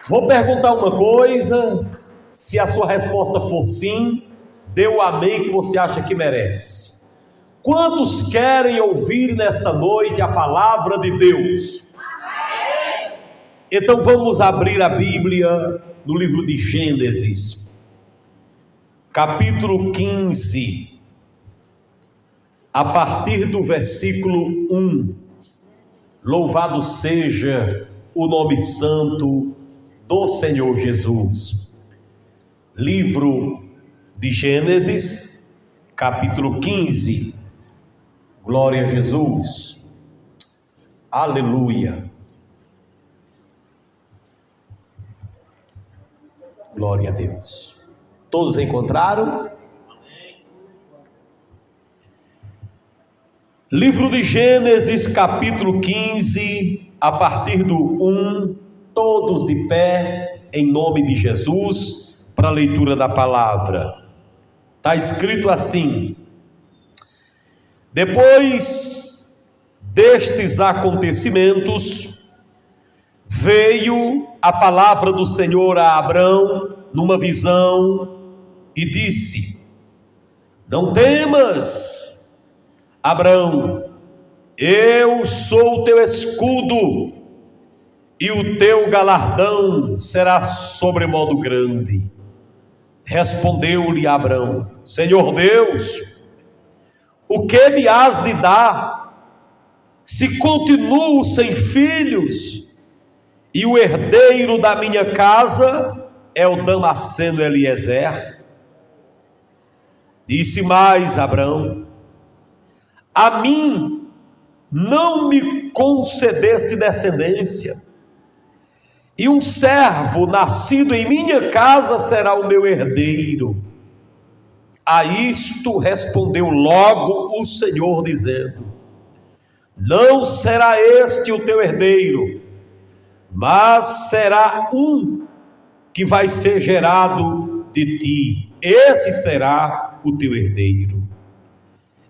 Vou perguntar uma coisa, se a sua resposta for sim, dê o amém que você acha que merece. Quantos querem ouvir nesta noite a palavra de Deus? Amém. Então vamos abrir a Bíblia no livro de Gênesis, capítulo 15, a partir do versículo 1. Louvado seja o nome santo do Senhor Jesus. Livro de Gênesis, capítulo 15. Glória a Jesus. Aleluia. Glória a Deus. Todos encontraram? Livro de Gênesis, capítulo 15, a partir do 1, todos de pé, em nome de Jesus, para a leitura da palavra. Está escrito assim: depois destes acontecimentos, veio a palavra do Senhor a Abrão, numa visão, e disse: não temas, Abrão, eu sou o teu escudo, e o teu galardão será sobremodo grande. Respondeu-lhe Abrão: Senhor Deus, o que me has de dar, se continuo sem filhos, e o herdeiro da minha casa é o Damasceno Eliezer? Disse mais Abrão: a mim não me concedeste descendência, e um servo nascido em minha casa será o meu herdeiro. A isto respondeu logo o Senhor, dizendo: não será este o teu herdeiro, mas será um que vai ser gerado de ti, esse será o teu herdeiro.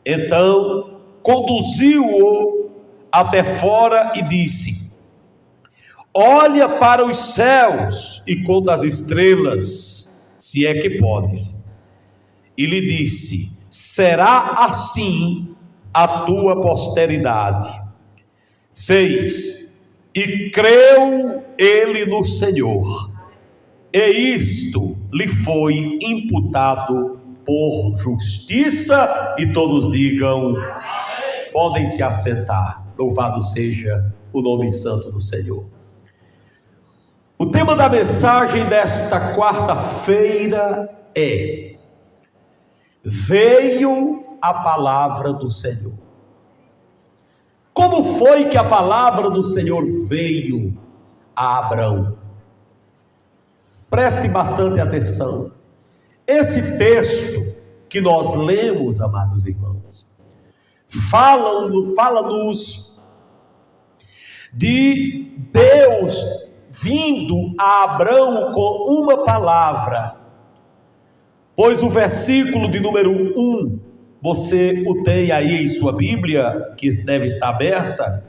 Então conduziu-o até fora e disse: olha para os céus e conta as estrelas, se é que podes. E lhe disse: será assim a tua posteridade. 6. E creu ele no Senhor, e isto lhe foi imputado por justiça, e todos digam amém. Podem se assentar. Louvado seja o nome santo do Senhor. O tema da mensagem desta quarta-feira é: veio a palavra do Senhor. Como foi que a palavra do Senhor veio a Abrão? Preste bastante atenção. Esse texto que nós lemos, amados irmãos, fala-nos de Deus vindo a Abrão com uma palavra, pois o versículo de número 1, você o tem aí em sua Bíblia, que deve estar aberta,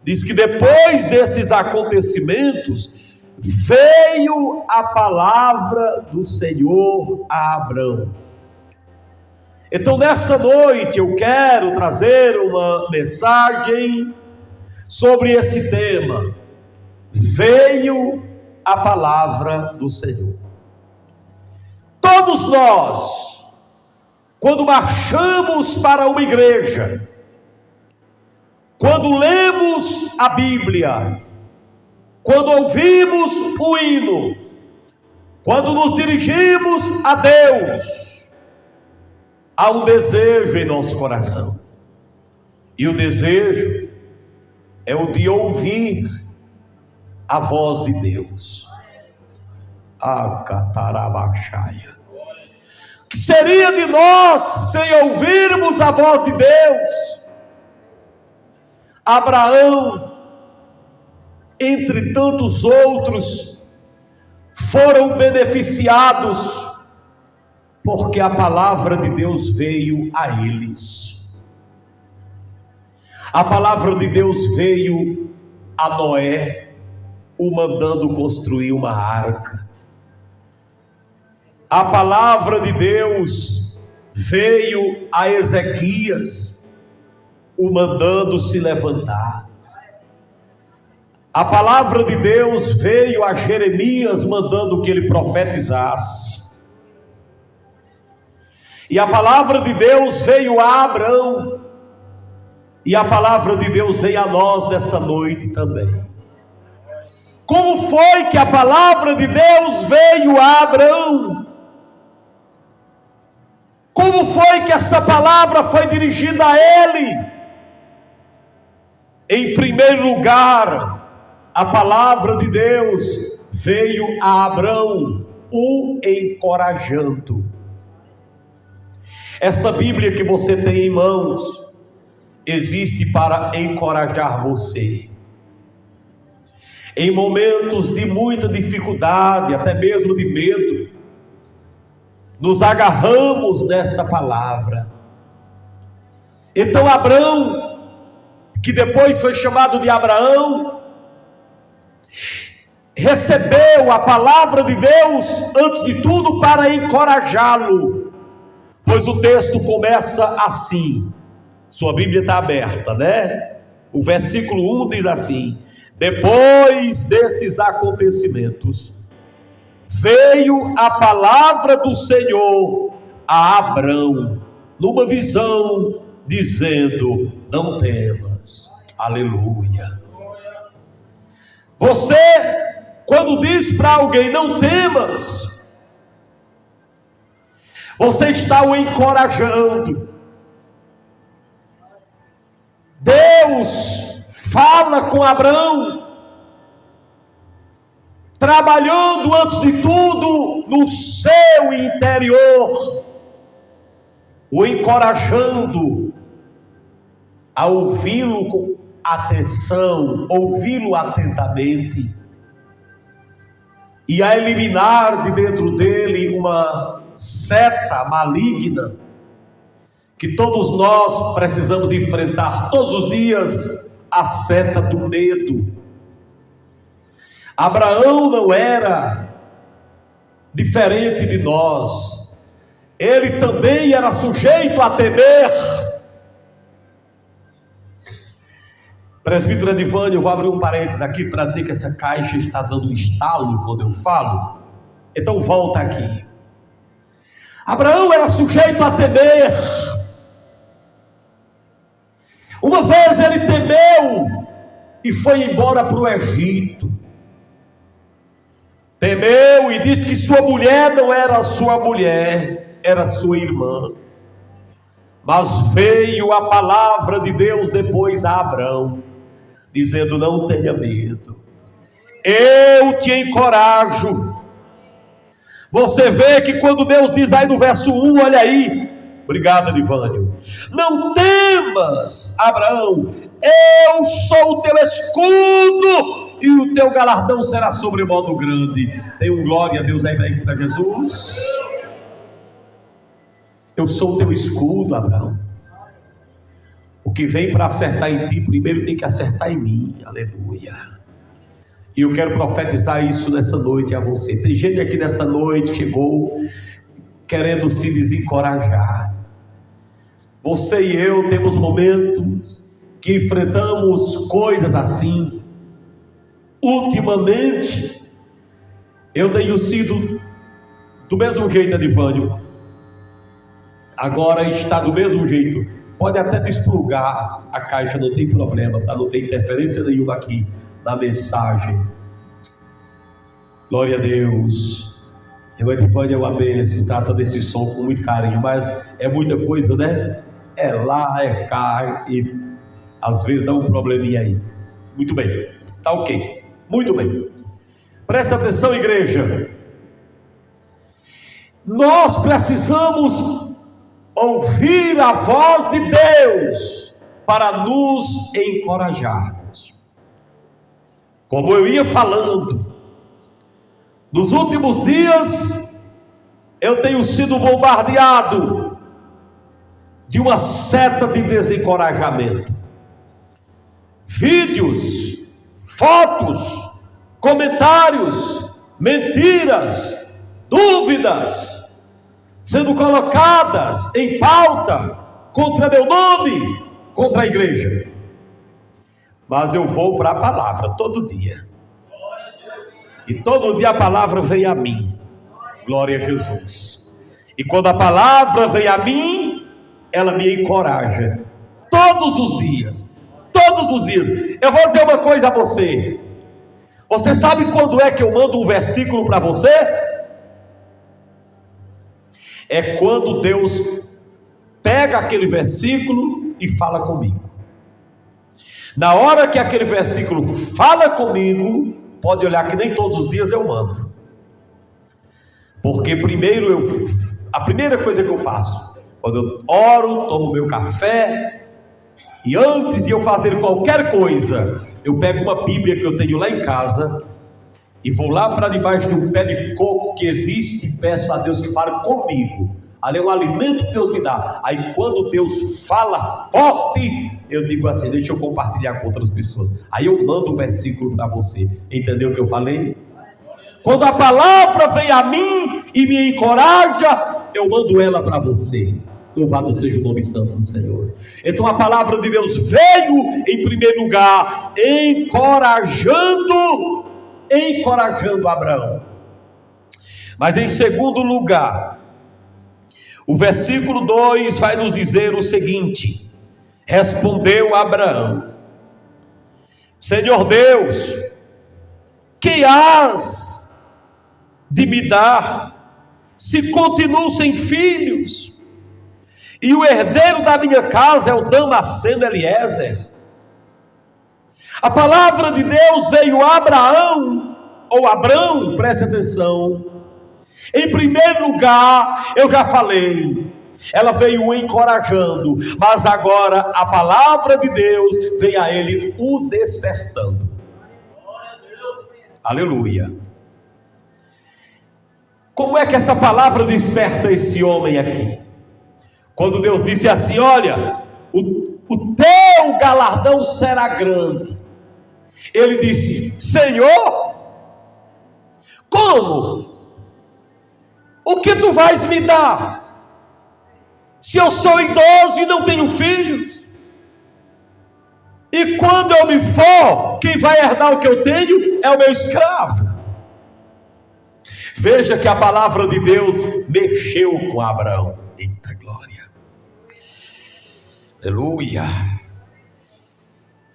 diz que depois destes acontecimentos, veio a palavra do Senhor a Abrão. Então nesta noite eu quero trazer uma mensagem sobre esse tema: veio a palavra do Senhor. Todos nós, quando marchamos para uma igreja, quando lemos a Bíblia, quando ouvimos o hino, quando nos dirigimos a Deus, há um desejo em nosso coração, e o desejo é o de ouvir a voz de Deus. Acatarabaxaia. O que seria de nós sem ouvirmos a voz de Deus? Abraão, entre tantos outros, foram beneficiados porque a palavra de Deus veio a eles. A palavra de Deus veio a Noé, o mandando construir uma arca. A palavra de Deus veio a Ezequias, o mandando se levantar. A palavra de Deus veio a Jeremias, mandando que ele profetizasse. E a palavra de Deus veio a Abraão. E a palavra de Deus veio a nós nesta noite também. Como foi que a palavra de Deus veio a Abraão? Como foi que essa palavra foi dirigida a ele? Em primeiro lugar, a palavra de Deus veio a Abraão, o encorajando. Esta Bíblia que você tem em mãos, existe para encorajar você. Em momentos de muita dificuldade, até mesmo de medo, nos agarramos nesta palavra. Então Abraão, que depois foi chamado de Abraão, recebeu a palavra de Deus, antes de tudo, para encorajá-lo. Pois o texto começa assim, sua Bíblia está aberta, né? O versículo 1 diz assim: depois destes acontecimentos, veio a palavra do Senhor a Abrão, numa visão, dizendo: não temas. Aleluia. Você, quando diz para alguém não temas, você está o encorajando. Deus fala com Abraão, trabalhando antes de tudo no seu interior, o encorajando a ouvi-lo com atenção, ouvi-lo atentamente, e a eliminar de dentro dele uma seta maligna que todos nós precisamos enfrentar todos os dias, a seta do medo. Abraão não era diferente de nós, ele também era sujeito a temer. Presbítero Edivânio, eu vou abrir um parênteses aqui para dizer que essa caixa está dando um estalo quando eu falo, então volta aqui. Abraão era sujeito a temer. Uma vez ele temeu e foi embora para o Egito. Temeu e disse que sua mulher não era sua mulher, era sua irmã. Mas veio a palavra de Deus depois a Abraão, dizendo: não tenha medo, eu te encorajo. Você vê que quando Deus diz aí no verso 1, olha aí, obrigado Edivânio, não temas, Abraão, eu sou o teu escudo, e o teu galardão será sobremodo grande. Tem um glória a Deus aí para Jesus. Eu sou o teu escudo, Abraão. O que vem para acertar em ti, primeiro tem que acertar em mim. Aleluia. E eu quero profetizar isso nessa noite a você. Tem gente aqui nesta noite que chegou querendo se desencorajar. Você e eu temos momentos que enfrentamos coisas assim. Ultimamente, eu tenho sido do mesmo jeito, Edivânio. Agora está do mesmo jeito. Pode até desplugar a caixa, não tem problema, tá? Não tem interferência nenhuma aqui na mensagem. Glória a Deus. Eu, Edivânio, eu abençoo, trata desse som com muito carinho, mas é muita coisa, né? É lá, é cá, e às vezes dá um probleminha aí. Muito bem, tá ok. Muito bem, presta atenção, igreja. Nós precisamos ouvir a voz de Deus para nos encorajarmos. Como eu ia falando, nos últimos dias eu tenho sido bombardeado de uma seta de desencorajamento. Vídeos, fotos, comentários, mentiras, dúvidas, sendo colocadas em pauta contra meu nome, contra a igreja. Mas eu vou para a palavra todo dia. E todo dia a palavra vem a mim. Glória a Jesus. E quando a palavra vem a mim, ela me encoraja. Todos os dias. Todos os dias. Eu vou dizer uma coisa a você. Você sabe quando é que eu mando um versículo para você? É quando Deus pega aquele versículo e fala comigo. Na hora que aquele versículo fala comigo, pode olhar que nem todos os dias eu mando. Porque primeiro a primeira coisa que eu faço, quando eu oro, tomo meu café, e antes de eu fazer qualquer coisa, eu pego uma Bíblia que eu tenho lá em casa, e vou lá para debaixo de um pé de coco que existe, e peço a Deus que fale comigo. Ali é o alimento que Deus me dá. Aí quando Deus fala forte, eu digo assim, deixa eu compartilhar com outras pessoas. Aí eu mando um versículo para você. Entendeu o que eu falei? Quando a palavra vem a mim e me encoraja, eu mando ela para você. Louvado seja o nome santo do Senhor. Então a palavra de Deus veio em primeiro lugar encorajando Abraão. Mas em segundo lugar, o versículo 2 vai nos dizer o seguinte: respondeu Abraão: Senhor Deus, que hás de me dar, se continuo sem filhos, e o herdeiro da minha casa é o Damasceno Eliezer? A palavra de Deus veio a Abrão, preste atenção. Em primeiro lugar, eu já falei, ela veio o encorajando, mas agora a palavra de Deus veio a ele o despertando. Aleluia. Como é que essa palavra desperta esse homem aqui? Quando Deus disse assim: olha, o teu galardão será grande. Ele disse: Senhor, como? O que tu vais me dar? Se eu sou idoso e não tenho filhos? E quando eu me for, quem vai herdar o que eu tenho é o meu escravo. Veja que a palavra de Deus mexeu com Abraão. Eita glória. Aleluia.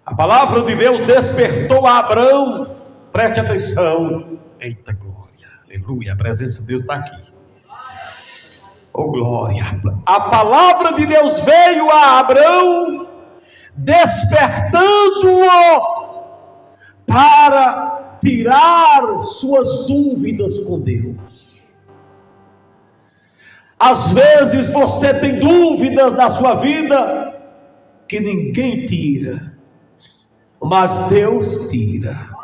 A palavra de Deus despertou a Abraão. Preste atenção. Eita glória. Aleluia. A presença de Deus está aqui. Oh glória. A palavra de Deus veio a Abraão, despertando-o para tirar suas dúvidas com Deus. Às vezes você tem dúvidas na sua vida que ninguém tira, mas Deus tira.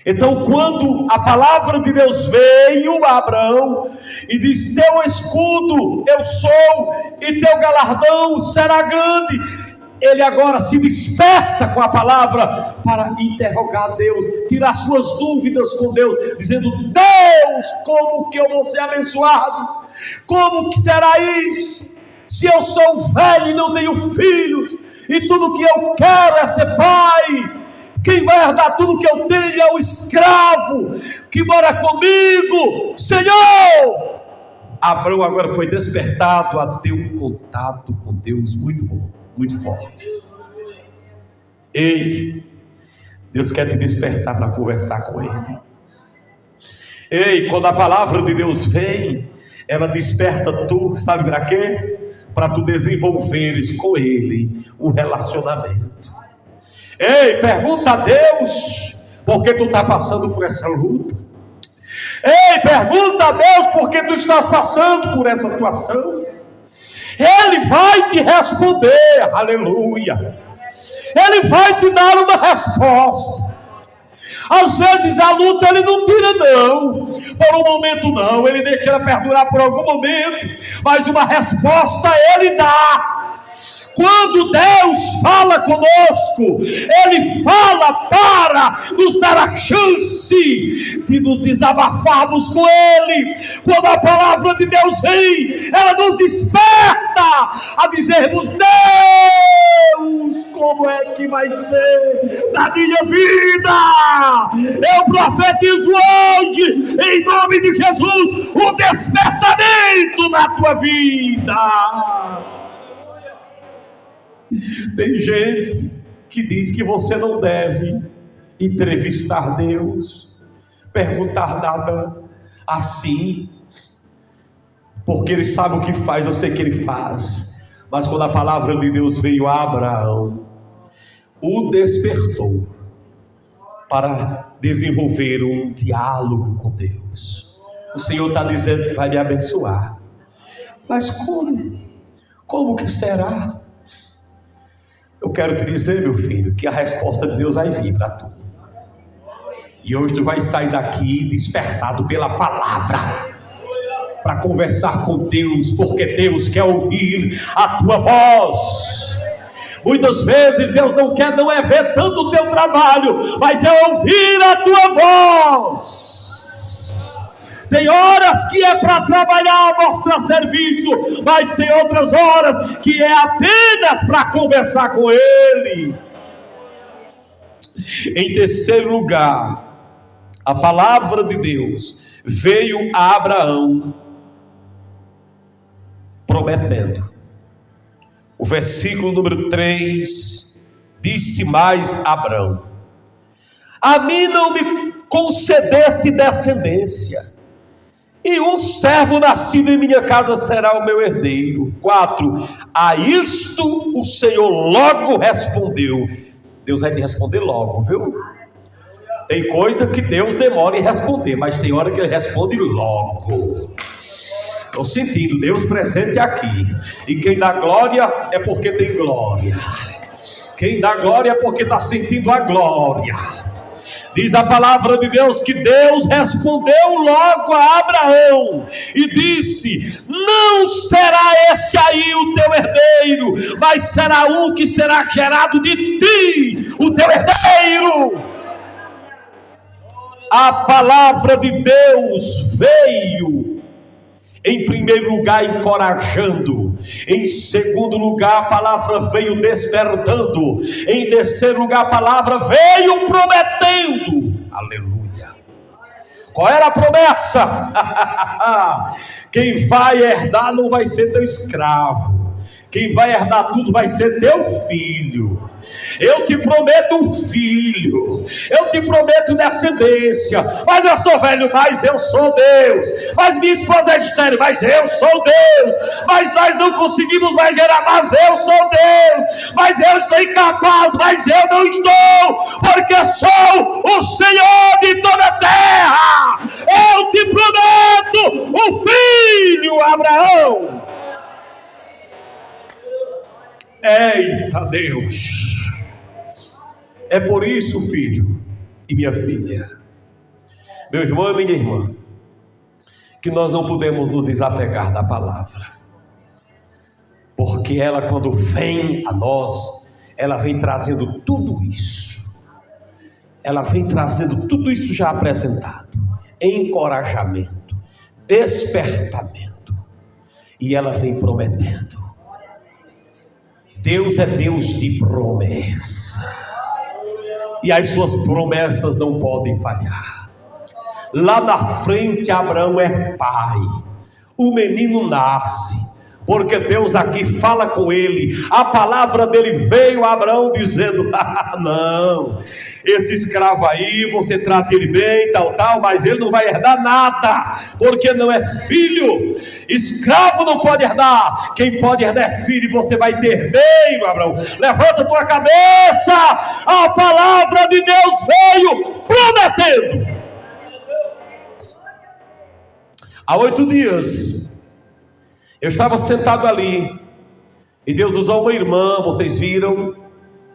Então quando a palavra de Deus veio a Abraão e diz: teu escudo eu sou e teu galardão será grande, ele agora se desperta com a palavra para interrogar Deus, tirar suas dúvidas com Deus, dizendo: Deus, como que eu vou ser abençoado? Como que será isso? Se eu sou velho e não tenho filhos, e tudo que eu quero é ser pai, quem vai herdar tudo que eu tenho é o escravo que mora comigo. Senhor! Abraão agora foi despertado a ter um contato com Deus muito bom, muito forte. Ei, Deus quer te despertar para conversar com Ele. Ei, quando a palavra de Deus vem, ela desperta tu, sabe para quê? Para tu desenvolveres com Ele um relacionamento. Ei, pergunta a Deus por que tu está passando por essa luta. Ei, pergunta a Deus por que tu estás passando por essa situação. Ele vai te responder, aleluia. Ele vai te dar uma resposta. Às vezes a luta ele não tira não, por um momento não, ele deixa ela perdurar por algum momento, mas uma resposta ele dá. Quando Deus fala conosco, Ele fala para nos dar a chance de nos desabafarmos com Ele. Quando a palavra de Deus vem, ela nos desperta a dizermos: Deus, como é que vai ser na minha vida? Eu profetizo hoje, em nome de Jesus, o despertamento na tua vida. Tem gente que diz que você não deve entrevistar Deus, perguntar nada assim, porque Ele sabe o que faz, eu sei que Ele faz. Mas quando a palavra de Deus veio a Abraão, o despertou para desenvolver um diálogo com Deus. O Senhor está dizendo que vai me abençoar, mas como? Como que será? Eu quero te dizer, meu filho, que a resposta de Deus vai vir para tu. E hoje tu vai sair daqui despertado pela palavra, para conversar com Deus, porque Deus quer ouvir a tua voz. Muitas vezes Deus não é ver tanto o teu trabalho, mas é ouvir a tua voz. Tem horas que é para trabalhar, mostrar serviço, mas tem outras horas que é apenas para conversar com Ele. Em terceiro lugar, a palavra de Deus veio a Abraão prometendo. O versículo número 3, disse mais Abraão: a mim não me concedeste descendência, e um servo nascido em minha casa será o meu herdeiro. 4, a isto o Senhor logo respondeu. Deus vai te responder logo, viu? Tem coisa que Deus demora em responder, mas tem hora que Ele responde logo. Estou sentindo Deus presente aqui. E quem dá glória é porque tem glória. Quem dá glória é porque está sentindo a glória. Diz a palavra de Deus que Deus respondeu logo a Abraão e disse: não será esse aí o teu herdeiro, mas será um que será gerado de ti, o teu herdeiro. A palavra de Deus veio, em primeiro lugar, encorajando. Em segundo lugar, a palavra veio despertando. Em terceiro lugar, a palavra veio prometendo. Aleluia. Qual era a promessa? Quem vai herdar não vai ser teu escravo. Quem vai herdar tudo vai ser teu filho. Eu te prometo um filho, eu te prometo descendência, mas eu sou velho, mas eu sou Deus, mas minha esposa é estéril, mas eu sou Deus, mas nós não conseguimos mais gerar, mas eu sou Deus, mas eu estou incapaz, mas eu não estou, porque sou o Senhor de toda a terra. Eu te prometo um filho, Abraão. Eita Deus! É por isso, filho e minha filha, meu irmão e minha irmã, que nós não podemos nos desapegar da palavra, porque ela, quando vem a nós, ela vem trazendo tudo isso, ela vem trazendo tudo isso já apresentado: encorajamento, despertamento, e ela vem prometendo. Deus é Deus de promessa, e as suas promessas não podem falhar. Lá na frente, Abraão é pai, o menino nasce, porque Deus aqui fala com ele. A palavra dele veio a Abraão dizendo: não, esse escravo aí, você trata ele bem, tal, mas ele não vai herdar nada, porque não é filho. Escravo não pode herdar, quem pode herdar é filho, e você vai ter herdeiro. Abraão, levanta tua cabeça, a palavra de Deus veio prometendo. Há 8 dias, eu estava sentado ali, e Deus usou uma irmã, vocês viram,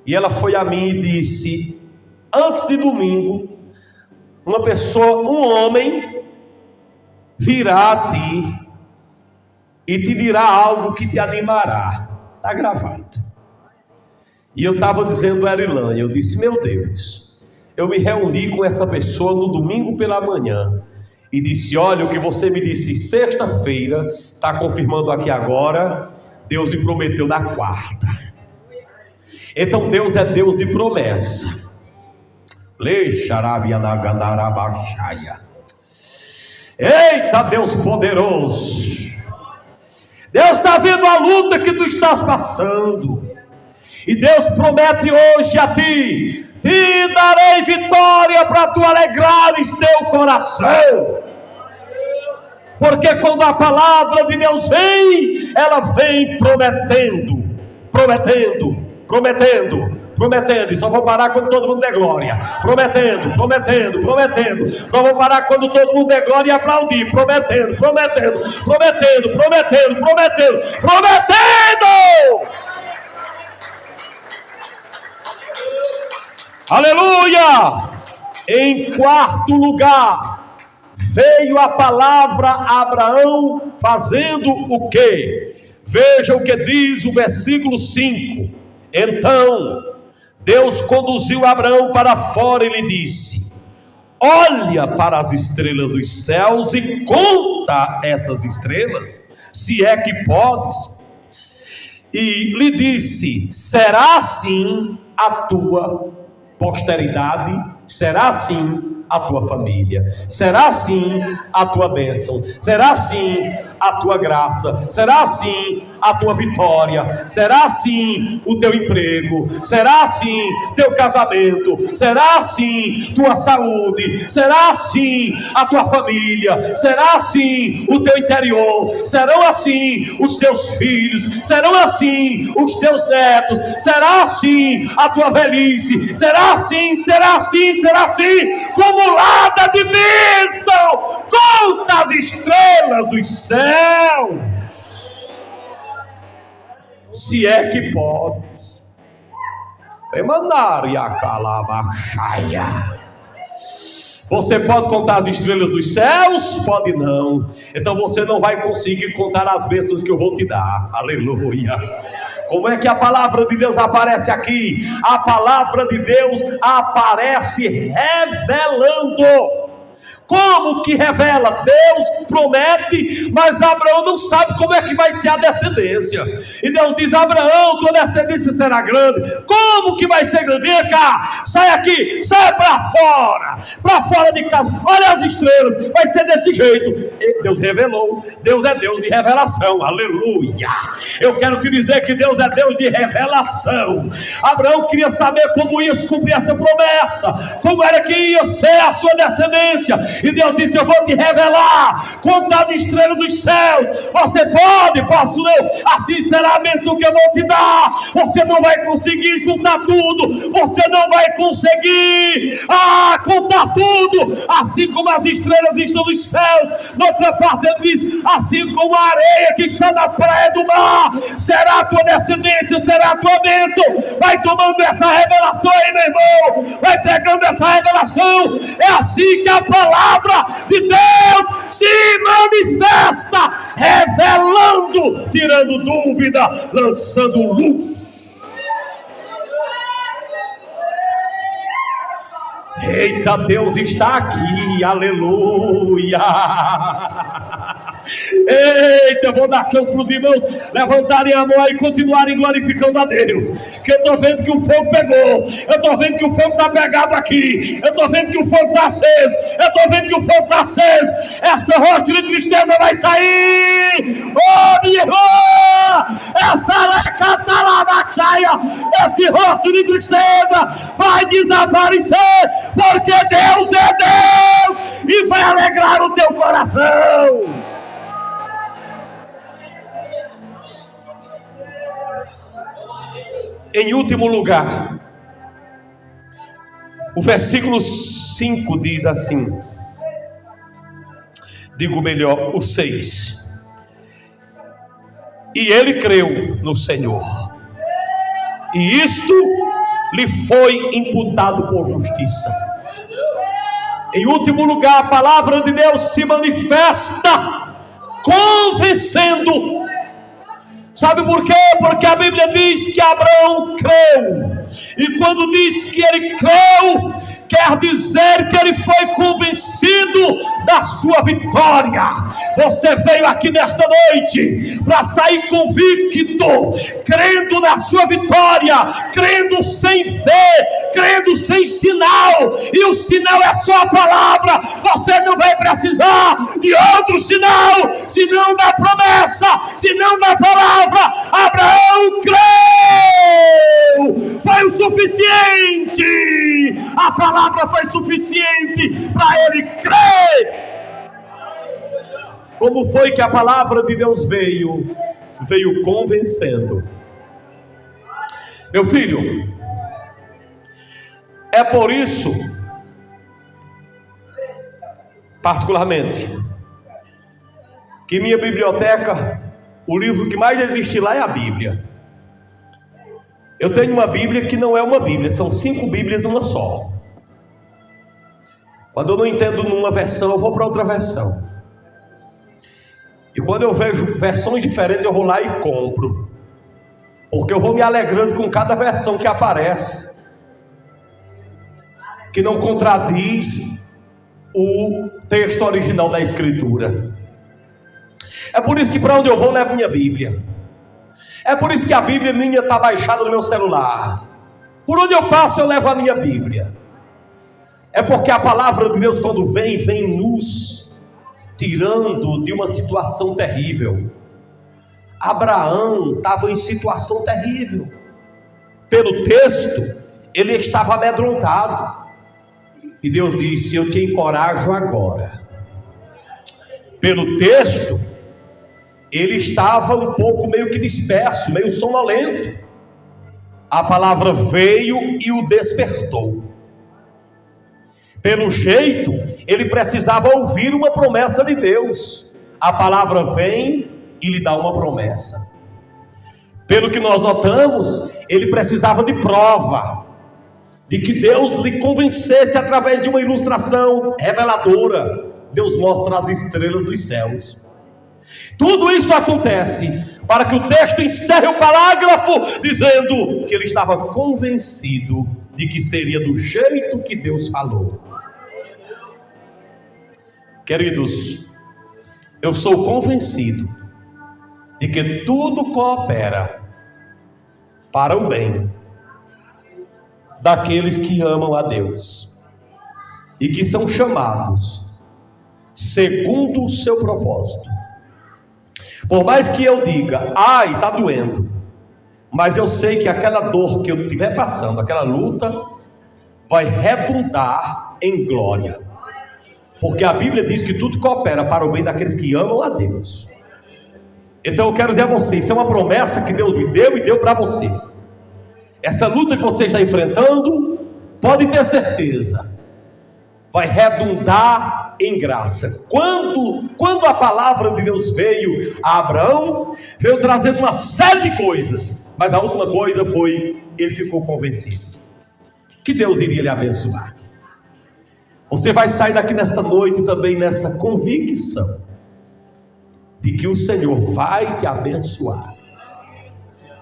e ela foi a mim e disse: antes de domingo, uma pessoa, um homem, virá a ti e te dirá algo que te animará. Está gravado. E eu estava dizendo a Erilânia, eu disse, meu Deus, eu me reuni com essa pessoa no domingo pela manhã e disse, olha, o que você me disse sexta-feira, está confirmando aqui agora, Deus me prometeu na quarta. Então Deus é Deus de promessa. Eita, Deus poderoso, Deus está vendo a luta que tu estás passando, e Deus promete hoje a ti, te darei vitória para tu alegrares teu coração, porque quando a palavra de Deus vem, ela vem prometendo, prometendo, prometendo, prometendo, e só vou parar quando todo mundo der glória, prometendo, prometendo, prometendo, só vou parar quando todo mundo der glória e aplaudir, prometendo, prometendo, prometendo, prometendo, prometendo, prometendo. Aleluia! Em quarto lugar, veio a palavra a Abraão fazendo o quê? Veja o que diz o versículo 5. Então Deus conduziu Abraão para fora e lhe disse, olha para as estrelas dos céus e conta essas estrelas, se é que podes. E lhe disse, será assim a tua posteridade, será assim a tua família, será assim a tua bênção, será assim a tua graça, será assim a tua vitória, será assim o teu emprego, será assim teu casamento, será assim tua saúde, será assim a tua família, será assim o teu interior, serão assim os teus filhos, serão assim os teus netos, será assim a tua velhice, será assim, será assim, será assim, acumulada de bênção, conta as estrelas dos céus, se é que podes. Você pode contar as estrelas dos céus? Pode não. Então você não vai conseguir contar as bênçãos que eu vou te dar. Aleluia. Como é que a palavra de Deus aparece aqui? A palavra de Deus aparece revelando. Como que revela? Deus promete, mas Abraão não sabe como é que vai ser a descendência. E Deus diz, Abraão, tua descendência será grande. Como que vai ser grande? Vem cá, sai aqui, sai para fora de casa. Olha as estrelas, vai ser desse jeito. E Deus revelou, Deus é Deus de revelação, aleluia. Eu quero te dizer que Deus é Deus de revelação. Abraão queria saber como ia se cumprir essa promessa, como era que ia ser a sua descendência. E Deus disse, eu vou te revelar, contar as estrelas dos céus. Você pode, posso não? Assim será a bênção que eu vou te dar. Você não vai conseguir juntar tudo, você não vai conseguir contar tudo. Assim como as estrelas estão nos céus, na outra parte ele diz, assim como a areia que está na praia do mar, será a tua descendência, será a tua bênção. Vai tomando essa revelação aí, meu irmão, vai pegando essa revelação. É assim que a palavra de Deus se manifesta, revelando, tirando dúvida, lançando luz. Eita, Deus está aqui, aleluia. Eita, eu vou dar chance para os irmãos levantarem a mão e continuarem glorificando a Deus, que eu estou vendo que o fogo pegou, eu estou vendo que o fogo está pegado aqui, eu estou vendo que o fogo está aceso, eu estou vendo que o fogo está aceso. Essa rocha de tristeza vai sair, oh minha irmã, essa lecatalabachaya, esse rosto de tristeza vai desaparecer, porque Deus é Deus e vai alegrar o teu coração. Em último lugar, o versículo 5 diz assim, digo melhor, o 6. E ele creu no Senhor, e isto lhe foi imputado por justiça. Em último lugar, a palavra de Deus se manifesta, convencendo Sabe por quê? Porque a Bíblia diz que Abraão creu. E quando diz que ele creu, quer dizer que ele foi convencido da sua vitória. Você veio aqui nesta noite para sair convicto, crendo na sua vitória, crendo sem fé, crendo sem sinal, e o sinal é só a palavra. Você não vai precisar de outro sinal, senão da promessa, senão da palavra. Abraão creu, foi o suficiente, a palavra foi suficiente para ele crer. Como foi que a palavra de Deus veio? Veio convencendo. Meu filho, é por isso, particularmente, que minha biblioteca, o livro que mais existe lá é a Bíblia. Eu tenho uma Bíblia que não é uma Bíblia, são 5 Bíblias numa só. Quando eu não entendo numa versão, eu vou para outra versão. E quando eu vejo versões diferentes, eu vou lá e compro, porque eu vou me alegrando com cada versão que aparece, que não contradiz o texto original da Escritura. É por isso que para onde eu vou, levo minha Bíblia. É por isso que a Bíblia minha está baixada no meu celular. Por onde eu passo, eu levo a minha Bíblia. É porque a palavra de Deus, quando vem nos tirando de uma situação terrível. Abraão estava em situação terrível. Pelo texto, ele estava amedrontado. E Deus disse: eu te encorajo agora. Pelo texto, ele estava um pouco meio que disperso, meio sonolento. A palavra veio e o despertou. Pelo jeito, ele precisava ouvir uma promessa de Deus. A palavra vem e lhe dá uma promessa. Pelo que nós notamos, ele precisava de prova, de que Deus lhe convencesse através de uma ilustração reveladora. Deus mostra as estrelas dos céus. Tudo isso acontece para que o texto encerre o parágrafo dizendo que ele estava convencido de que seria do jeito que Deus falou. Queridos, eu sou convencido de que tudo coopera para o bem daqueles que amam a Deus e que são chamados segundo o seu propósito. Por mais que eu diga, ai, está doendo, mas eu sei que aquela dor que eu estiver passando, aquela luta, vai redundar em glória. Porque a Bíblia diz que tudo coopera para o bem daqueles que amam a Deus. Então eu quero dizer a você, isso é uma promessa que Deus me deu e deu para você. Essa luta que você está enfrentando, pode ter certeza, vai redundar em graça. Quando a palavra de Deus veio a Abraão, veio trazendo uma série de coisas, mas a última coisa foi, ele ficou convencido que Deus iria lhe abençoar. Você vai sair daqui nesta noite também nessa convicção de que o Senhor vai te abençoar.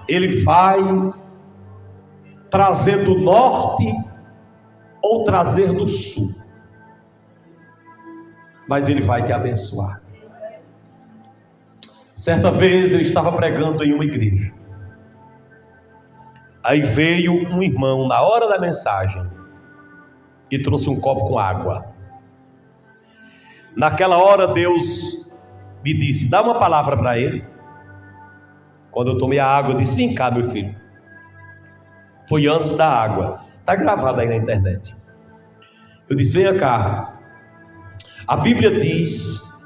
Ele vai trazer do norte ou trazer do sul, mas Ele vai te abençoar. Certa vez eu estava pregando em uma igreja, aí veio um irmão na hora da mensagem e trouxe um copo com água. Naquela hora Deus me disse, dá uma palavra para ele. Quando eu tomei a água, eu disse, vem cá meu filho. Foi antes da água, está gravado aí na internet. Eu disse, venha cá. A Bíblia diz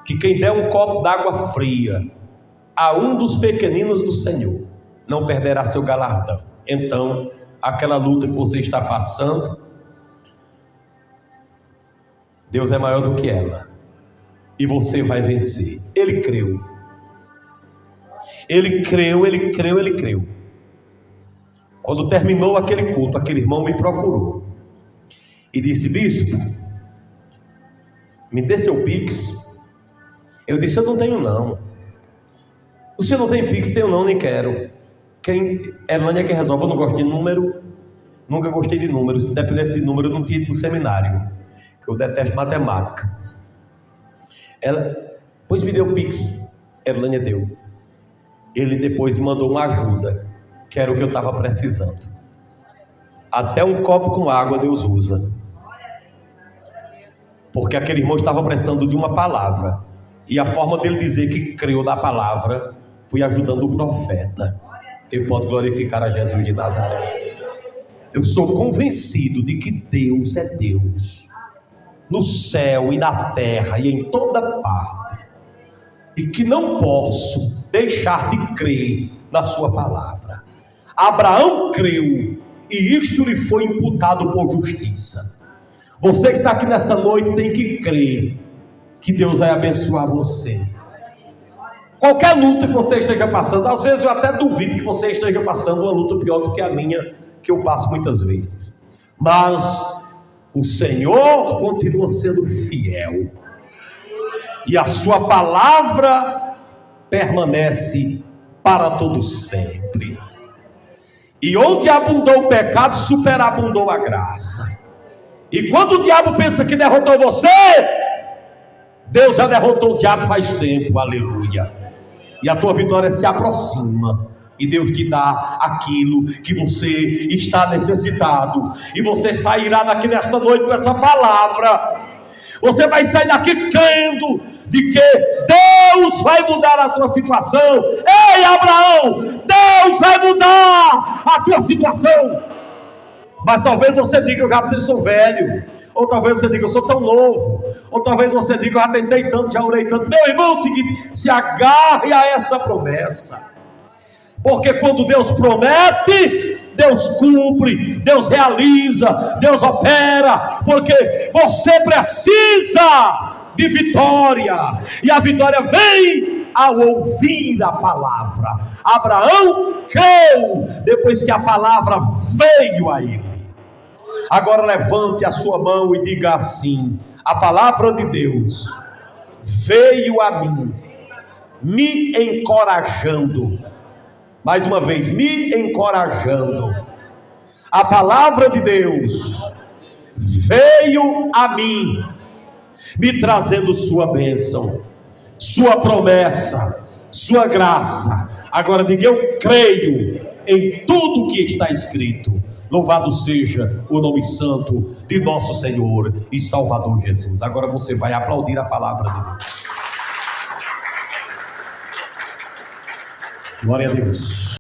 que quem der um copo d'água fria a um dos pequeninos do Senhor, não perderá seu galardão. Então, aquela luta que você está passando, Deus é maior do que ela, e você vai vencer. Ele creu. Ele creu, ele creu, ele creu. Quando terminou aquele culto, aquele irmão me procurou e disse, bispo, me dê seu Pix. Eu disse, eu não tenho não. O senhor não tem Pix? Tenho não, nem quero. Elane é quem resolve. Eu não gosto de número. Nunca gostei de números. Se dependesse de número, eu não tinha ido no seminário, que eu detesto matemática. Pois me deu Pix. Elane deu. Ele depois me mandou uma ajuda, que era o que eu estava precisando. Até um copo com água Deus usa. Porque aquele irmão estava precisando de uma palavra. E a forma dele dizer que creu na palavra foi ajudando o profeta. Quem pode glorificar a Jesus de Nazaré? Eu sou convencido de que Deus é Deus, no céu e na terra e em toda parte, e que não posso deixar de crer na sua palavra. Abraão creu e isto lhe foi imputado por justiça. Você que está aqui nessa noite tem que crer que Deus vai abençoar você. Qualquer luta que você esteja passando, às vezes eu até duvido que você esteja passando uma luta pior do que a minha, que eu passo muitas vezes. Mas o Senhor continua sendo fiel. E a sua palavra permanece para todo sempre. E onde abundou o pecado, superabundou a graça. E quando o diabo pensa que derrotou você, Deus já derrotou o diabo faz tempo, aleluia. E a tua vitória se aproxima. E Deus te dá aquilo que você está necessitado. E você sairá daqui nesta noite com essa palavra. Você vai sair daqui crendo de que Deus vai mudar a tua situação. Ei, Abraão, Deus vai mudar a tua situação. Mas talvez você diga, eu já sou velho. Ou talvez você diga, eu sou tão novo. Ou talvez você diga, eu já tentei tanto, já orei tanto. Meu irmão, é o seguinte, se agarre a essa promessa. Porque quando Deus promete, Deus cumpre, Deus realiza, Deus opera. Porque você precisa de vitória. E a vitória vem ao ouvir a palavra. Abraão creu depois que a palavra veio a ele. Agora levante a sua mão e diga assim: a palavra de Deus veio a mim, me encorajando. Mais uma vez, me encorajando. A palavra de Deus veio a mim, me trazendo sua bênção, sua promessa, sua graça. Agora diga: eu creio em tudo que está escrito. Louvado seja o nome santo de nosso Senhor e Salvador Jesus. Agora você vai aplaudir a palavra de Deus. Glória a Deus.